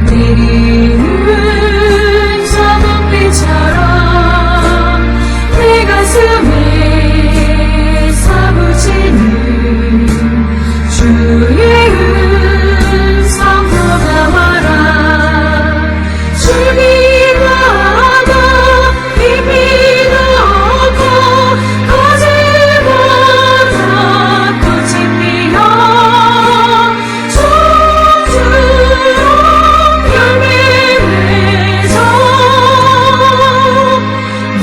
내리는 저금비처럼 내 가슴에 사무치는 주의 음성 다가와라. 주님마다 힘이 넣고 거제마다 꽃이 피어 청주로 열매 맺어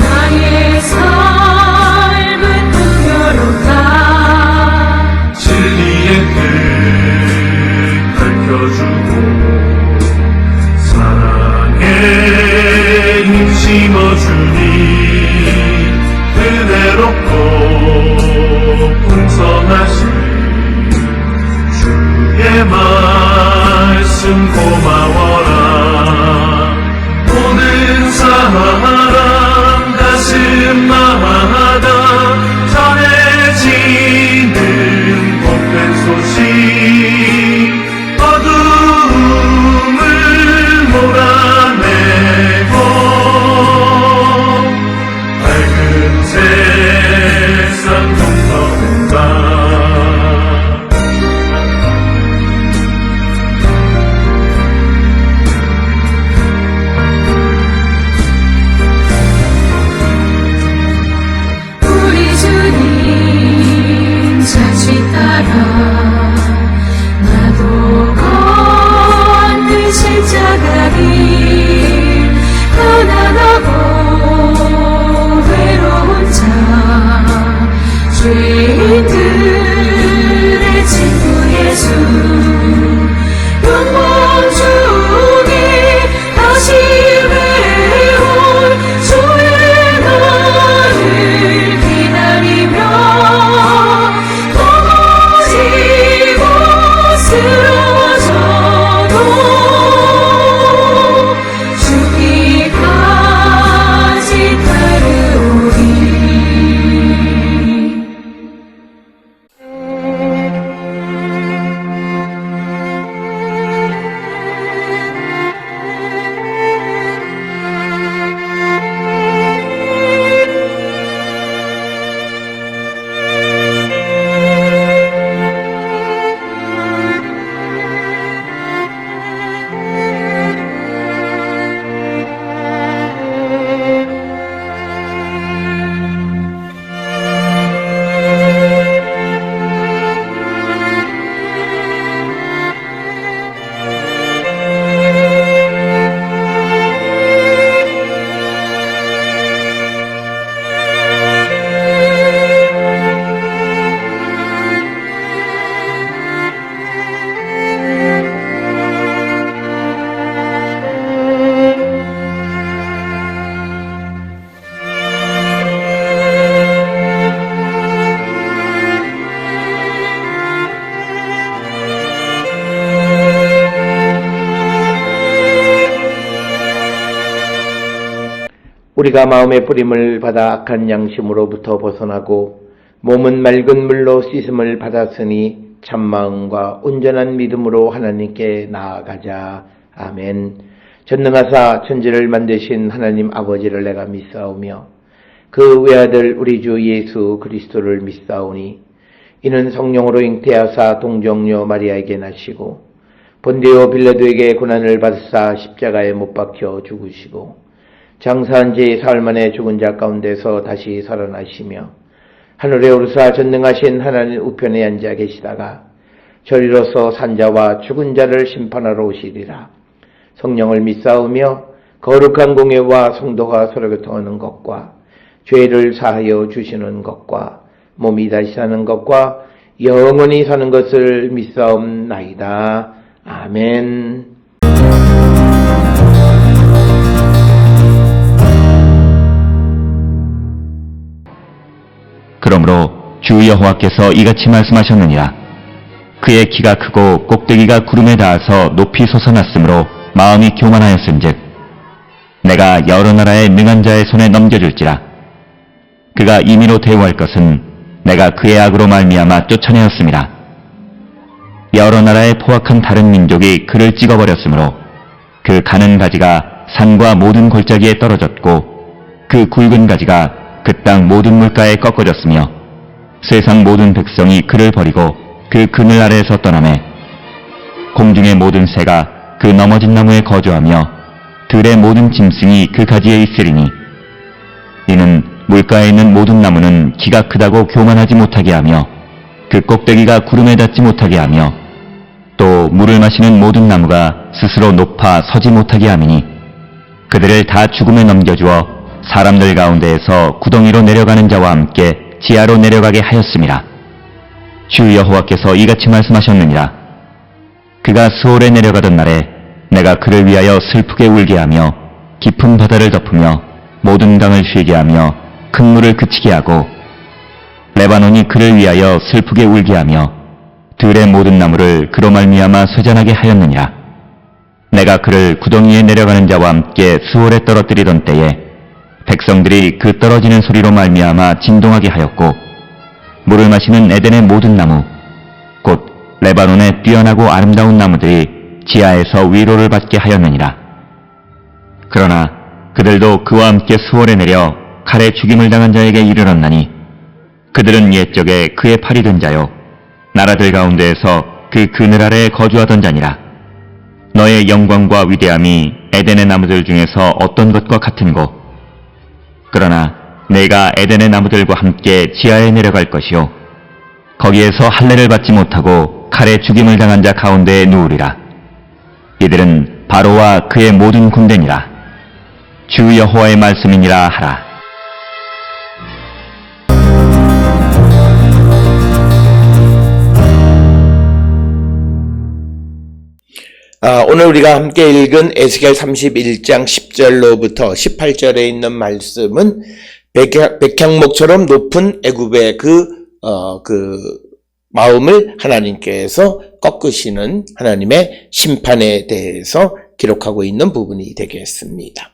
나의 삶은 풍요롭다. 진리의 뜻 밝혀주고 사랑에 힘 심어주니 은혜롭고 풍성하신 주의 말씀 고마워라. 모든 사람 가슴마다 전해지는 복된 소식, 어둠을 몰아내고 밝은 세상 통과한다. 우리 주님 자취 따라 나도 걷는 십자가 길 가난하고 외로운 자 죄인들의 친구 예수 영원 중에 다시 외운 주의 날을 기다리며 넘어지고 쓰러져도 죽기까지 따르오리. 우리가 마음의 뿌림을 받아 악한 양심으로부터 벗어나고 몸은 맑은 물로 씻음을 받았으니 참마음과 온전한 믿음으로 하나님께 나아가자. 아멘. 전능하사 천지를 만드신 하나님 아버지를 내가 믿사오며 그 외아들 우리 주 예수 그리스도를 믿사오니 이는 성령으로 잉태하사 동정녀 마리아에게 나시고 본디오 빌라도에게 고난을 받으사 십자가에 못 박혀 죽으시고 장사한 지 사흘 만에 죽은 자 가운데서 다시 살아나시며 하늘에 오르사 전능하신 하나님 우편에 앉아 계시다가 저리로서 산자와 죽은 자를 심판하러 오시리라. 성령을 믿사오며 거룩한 공예와 성도가 서로 교통하는 것과 죄를 사하여 주시는 것과 몸이 다시 사는 것과 영원히 사는 것을 믿사옵나이다. 아멘. 그러므로 주 여호와께서 이같이 말씀하셨느니라. 그의 키가 크고 꼭대기가 구름에 닿아서 높이 솟아났으므로 마음이 교만하였은즉 내가 여러 나라의 능한 자의 손에 넘겨줄지라. 그가 임의로 대우할 것은 내가 그의 악으로 말미암아 쫓아내었음이라. 여러 나라의 포악한 다른 민족이 그를 찍어버렸으므로 그 가는 가지가 산과 모든 골짜기에 떨어졌고 그 굵은 가지가 그 땅 모든 물가에 꺾어졌으며 세상 모든 백성이 그를 버리고 그 그늘 아래에서 떠나매 공중의 모든 새가 그 넘어진 나무에 거주하며 들의 모든 짐승이 그 가지에 있으리니 이는 물가에 있는 모든 나무는 키가 크다고 교만하지 못하게 하며 그 꼭대기가 구름에 닿지 못하게 하며 또 물을 마시는 모든 나무가 스스로 높아 서지 못하게 함이니 그들을 다 죽음에 넘겨주어 사람들 가운데에서 구덩이로 내려가는 자와 함께 지하로 내려가게 하였음이라. 주 여호와께서 이같이 말씀하셨느니라. 그가 스올에 내려가던 날에 내가 그를 위하여 슬프게 울게 하며 깊은 바다를 덮으며 모든 강을 쉬게 하며 큰 물을 그치게 하고 레바논이 그를 위하여 슬프게 울게 하며 들의 모든 나무를 그로 말미암아 쇠잔하게 하였느니라. 내가 그를 구덩이에 내려가는 자와 함께 스올에 떨어뜨리던 때에 백성들이 그 떨어지는 소리로 말미암아 진동하게 하였고 물을 마시는 에덴의 모든 나무 곧 레바논의 뛰어나고 아름다운 나무들이 지하에서 위로를 받게 하였느니라. 그러나 그들도 그와 함께 스올에 내려 칼에 죽임을 당한 자에게 이르렀나니 그들은 옛적에 그의 팔이 된 자요 나라들 가운데에서 그 그늘 아래에 거주하던 자니라. 너의 영광과 위대함이 에덴의 나무들 중에서 어떤 것과 같은고 그러나 내가 에덴의 나무들과 함께 지하에 내려갈 것이요 거기에서 할례를 받지 못하고 칼에 죽임을 당한 자 가운데에 누우리라. 이들은 바로와 그의 모든 군대니라. 주 여호와의 말씀이니라 하라. 오늘 우리가 함께 읽은 에스겔 31장 10절로부터 18절에 있는 말씀은 백향목처럼 높은 애굽의 그 마음을 하나님께서 꺾으시는 하나님의 심판에 대해서 기록하고 있는 부분이 되겠습니다.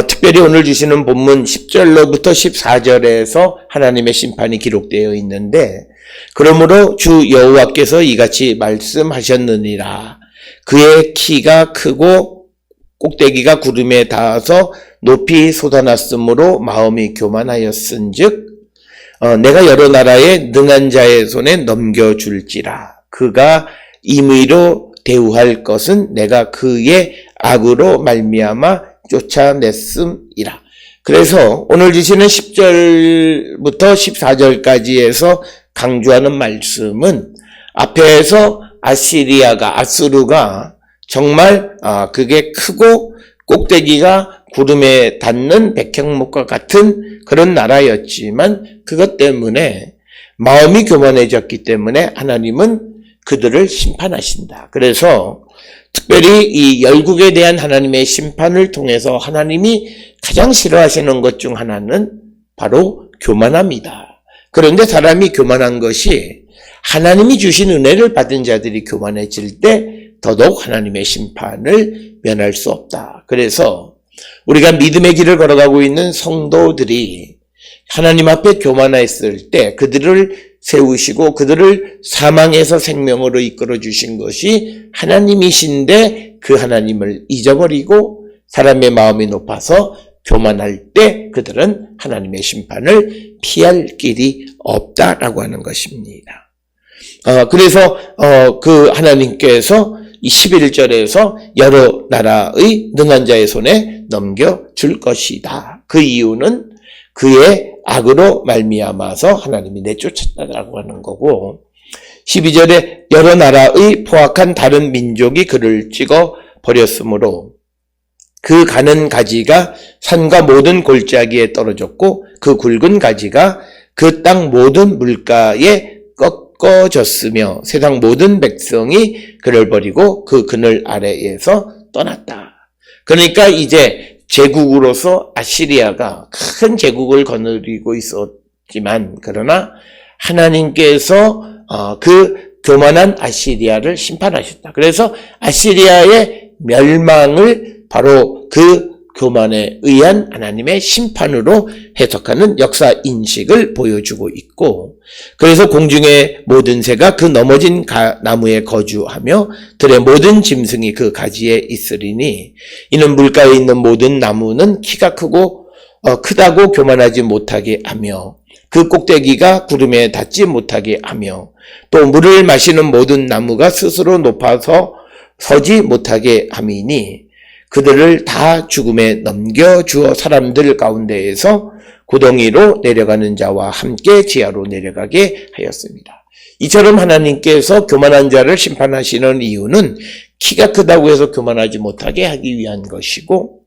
특별히 오늘 주시는 본문 10절로부터 14절에서 하나님의 심판이 기록되어 있는데 그러므로 주 여호와께서 이같이 말씀하셨느니라. 그의 키가 크고 꼭대기가 구름에 닿아서 높이 솟아났으므로 마음이 교만하였은즉 내가 여러 나라의 능한 자의 손에 넘겨줄지라. 그가 임의로 대우할 것은 내가 그의 악으로 말미암아 쫓아냈음이라. 그래서 오늘 주시는 10절부터 14절까지에서 강조하는 말씀은 앞에서 아수르가 정말 그게 크고 꼭대기가 구름에 닿는 백향목과 같은 그런 나라였지만 그것 때문에 마음이 교만해졌기 때문에 하나님은 그들을 심판하신다. 그래서 특별히 이 열국에 대한 하나님의 심판을 통해서 하나님이 가장 싫어하시는 것 중 하나는 바로 교만합니다. 그런데 사람이 교만한 것이 하나님이 주신 은혜를 받은 자들이 교만해질 때 더더욱 하나님의 심판을 면할 수 없다. 그래서 우리가 믿음의 길을 걸어가고 있는 성도들이 하나님 앞에 교만했을 때 그들을 세우시고 그들을 사망에서 생명으로 이끌어 주신 것이 하나님이신데 그 하나님을 잊어버리고 사람의 마음이 높아서 교만할 때 그들은 하나님의 심판을 피할 길이 없다라고 하는 것입니다. 그래서 그 하나님께서 이 11절에서 여러 나라의 능한 자의 손에 넘겨줄 것이다. 그 이유는 그의 악으로 말미암아서 하나님이 내쫓았다라고 하는 거고 12절에 여러 나라의 포악한 다른 민족이 그를 찍어 버렸으므로 그 가는 가지가 산과 모든 골짜기에 떨어졌고 그 굵은 가지가 그 땅 모든 물가에 꺾어졌으며 세상 모든 백성이 그를 버리고 그 그늘 아래에서 떠났다. 그러니까 이제 제국으로서 아시리아가 큰 제국을 거느리고 있었지만 그러나 하나님께서 그 교만한 아시리아를 심판하셨다. 그래서 아시리아의 멸망을 바로 그 교만에 의한 하나님의 심판으로 해석하는 역사 인식을 보여주고 있고, 그래서 공중의 모든 새가 그 넘어진 나무에 거주하며 들의 모든 짐승이 그 가지에 있으리니 이는 물가에 있는 모든 나무는 키가 크다고 교만하지 못하게 하며 그 꼭대기가 구름에 닿지 못하게 하며 또 물을 마시는 모든 나무가 스스로 높아서 서지 못하게 함이니 그들을 다 죽음에 넘겨주어 사람들 가운데에서 구덩이로 내려가는 자와 함께 지하로 내려가게 하였습니다. 이처럼 하나님께서 교만한 자를 심판하시는 이유는 키가 크다고 해서 교만하지 못하게 하기 위한 것이고,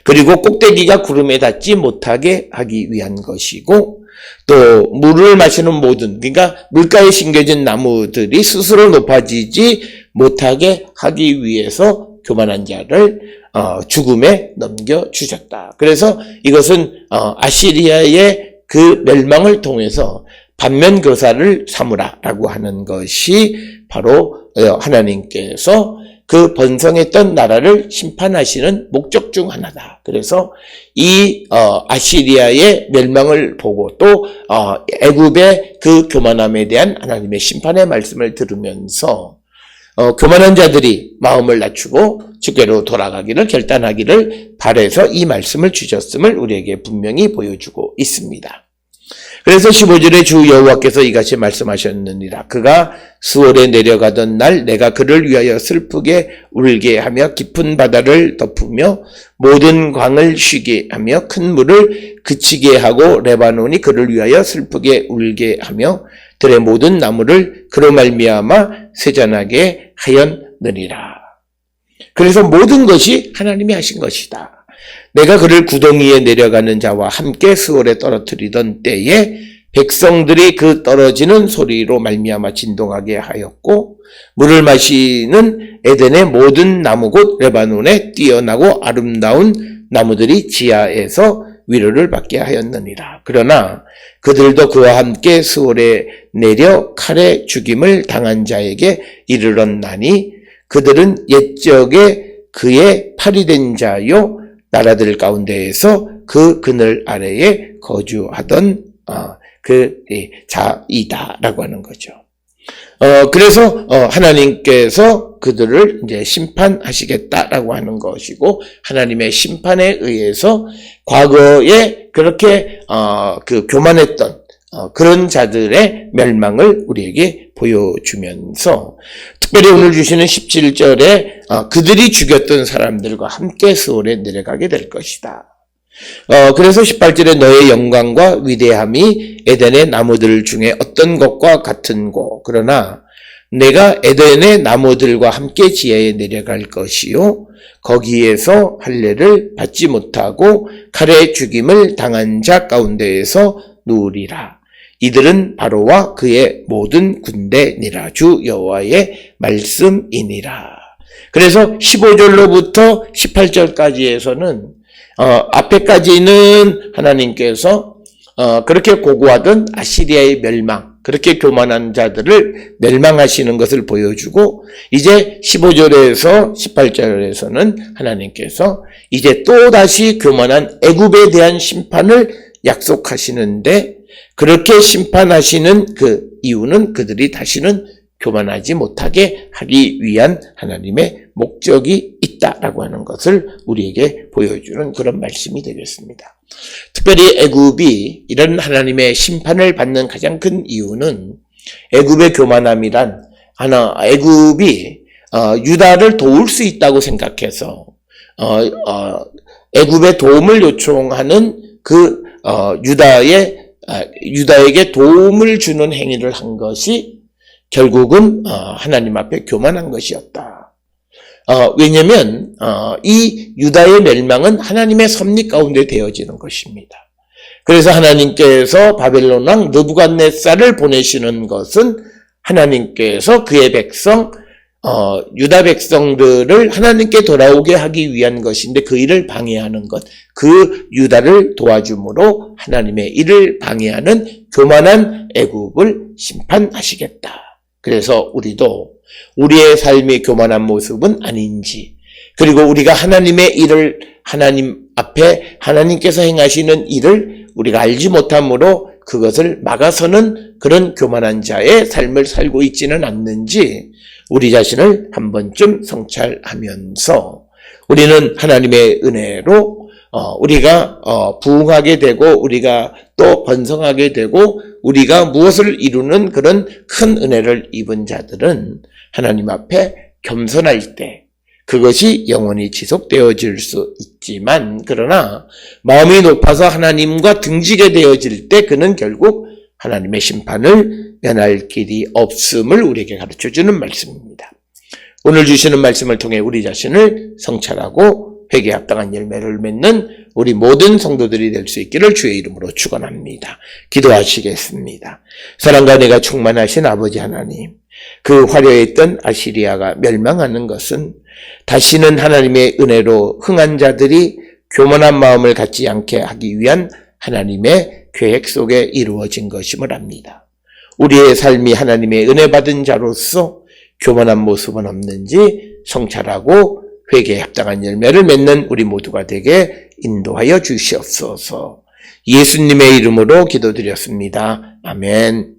그리고 꼭대기가 구름에 닿지 못하게 하기 위한 것이고, 또 물을 마시는 모든, 그러니까 물가에 심겨진 나무들이 스스로 높아지지 못하게 하기 위해서 교만한 자를 죽음에 넘겨주셨다. 그래서 이것은 아시리아의 그 멸망을 통해서 반면교사를 삼으라라고 하는 것이 바로 하나님께서 그 번성했던 나라를 심판하시는 목적 중 하나다. 그래서 이 아시리아의 멸망을 보고 또 애굽의 그 교만함에 대한 하나님의 심판의 말씀을 들으면서 교만한 자들이 마음을 낮추고 주께로 돌아가기를 결단하기를 바라서 이 말씀을 주셨음을 우리에게 분명히 보여주고 있습니다. 그래서 15절에 주 여호와께서 이같이 말씀하셨느니라. 그가 수월에 내려가던 날 내가 그를 위하여 슬프게 울게 하며 깊은 바다를 덮으며 모든 광을 쉬게 하며 큰 물을 그치게 하고 레바논이 그를 위하여 슬프게 울게 하며 들의 모든 나무를 그로 말미암아 세잔하게 하였느니라. 그래서 모든 것이 하나님이 하신 것이다. 내가 그를 구덩이에 내려가는 자와 함께 수월에 떨어뜨리던 때에 백성들이 그 떨어지는 소리로 말미암아 진동하게 하였고 물을 마시는 에덴의 모든 나무 곧 레바논에 뛰어나고 아름다운 나무들이 지하에서 위로를 받게 하였느니라. 그러나 그들도 그와 함께 수월에 내려 칼에 죽임을 당한 자에게 이르렀나니 그들은 옛적에 그의 팔이 된 자요 나라들 가운데에서 그 그늘 아래에 거주하던 그 자이다라고 하는 거죠. 그래서 하나님께서 그들을 이제 심판하시겠다라고 하는 것이고, 하나님의 심판에 의해서 과거에 그렇게 그 교만했던 그런 자들의 멸망을 우리에게 보여주면서, 특별히 오늘 주시는 17절에 그들이 죽였던 사람들과 함께 수월에 내려가게 될 것이다. 그래서 18절에 너의 영광과 위대함이 에덴의 나무들 중에 어떤 것과 같은고, 그러나 내가 에덴의 나무들과 함께 지하에 내려갈 것이요 거기에서 할례를 받지 못하고 칼에 죽임을 당한 자 가운데에서 누우리라. 이들은 바로와 그의 모든 군대니라. 주 여호와의 말씀이니라. 그래서 15절로부터 18절까지에서는 앞에까지는 하나님께서 그렇게 고고하던 아시리아의 멸망, 그렇게 교만한 자들을 멸망하시는 것을 보여주고, 이제 15절에서 18절에서는 하나님께서 이제 또다시 교만한 애굽에 대한 심판을 약속하시는데, 그렇게 심판하시는 그 이유는 그들이 다시는 교만하지 못하게 하기 위한 하나님의 목적이 있다라고 하는 것을 우리에게 보여주는 그런 말씀이 되겠습니다. 특별히 애굽이 이런 하나님의 심판을 받는 가장 큰 이유는 애굽의 교만함이란 애굽이 유다를 도울 수 있다고 생각해서 애굽의 도움을 요청하는 그 유다에게 도움을 주는 행위를 한 것이 결국은 하나님 앞에 교만한 것이었다. 왜냐하면 이 유다의 멸망은 하나님의 섭리 가운데 되어지는 것입니다. 그래서 하나님께서 바벨론 왕 느부갓네살을 보내시는 것은 하나님께서 그의 백성 유다 백성들을 하나님께 돌아오게 하기 위한 것인데, 그 일을 방해하는 것, 그 유다를 도와줌으로 하나님의 일을 방해하는 교만한 애굽을 심판하시겠다. 그래서 우리도 우리의 삶의 교만한 모습은 아닌지, 그리고 우리가 하나님의 일을 하나님 앞에 하나님께서 행하시는 일을 우리가 알지 못함으로 그것을 막아서는 그런 교만한 자의 삶을 살고 있지는 않는지 우리 자신을 한 번쯤 성찰하면서 우리는 하나님의 은혜로 우리가 부흥하게 되고 우리가 또 번성하게 되고 우리가 무엇을 이루는 그런 큰 은혜를 입은 자들은 하나님 앞에 겸손할 때 그것이 영원히 지속되어질 수 있지만 그러나 마음이 높아서 하나님과 등지게 되어질 때 그는 결국 하나님의 심판을 면할 길이 없음을 우리에게 가르쳐주는 말씀입니다. 오늘 주시는 말씀을 통해 우리 자신을 성찰하고 회개에 합당한 열매를 맺는 우리 모든 성도들이 될 수 있기를 주의 이름으로 축원합니다. 기도하시겠습니다. 사랑과 은혜가 충만하신 아버지 하나님, 그 화려했던 아시리아가 멸망하는 것은 다시는 하나님의 은혜로 흥한 자들이 교만한 마음을 갖지 않게 하기 위한 하나님의 계획 속에 이루어진 것임을 압니다. 우리의 삶이 하나님의 은혜 받은 자로서 교만한 모습은 없는지 성찰하고 회개에 합당한 열매를 맺는 우리 모두가 되게 인도하여 주시옵소서. 예수님의 이름으로 기도드렸습니다. 아멘.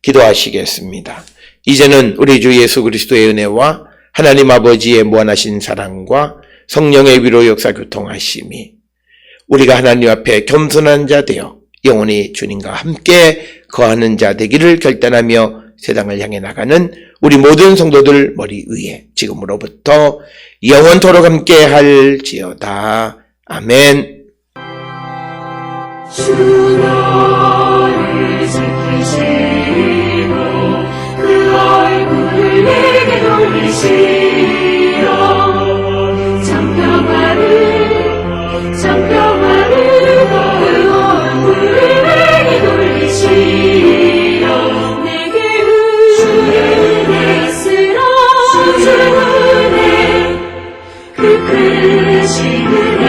기도하시겠습니다. 이제는 우리 주 예수 그리스도의 은혜와 하나님 아버지의 무한하신 사랑과 성령의 위로 역사 교통하심이 우리가 하나님 앞에 겸손한 자 되어 영원히 주님과 함께 거하는 자 되기를 결단하며 세상을 향해 나가는 우리 모든 성도들 머리 위에 지금으로부터 영원토록 함께 할지어다. 아멘. 주 너를 지키시고 그 얼굴을 내게 돌리시어 장평화를 그 얼굴을 내게 돌리시어 내게 주의 은혜 쓰라 주의 은혜 그 크신 은혜